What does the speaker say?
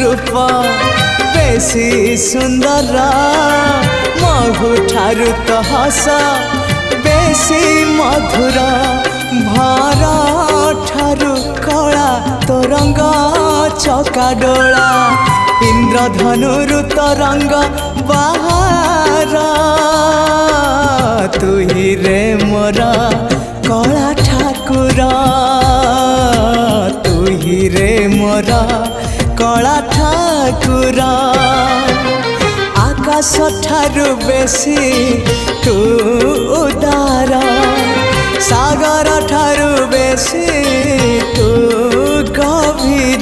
रूप बेसी सुंदर महु ठारू तो हस बेसी मधुर भरा ठारू कला तो रंग चका डोला इंद्रधनु तो रंग बाहर तू ही रे मोरा कला ठाकुर तू ही रे मोरा कला ठाकुर आकाश ठारू बेसी तू उदार सागर ठारू बेसी तू गभीर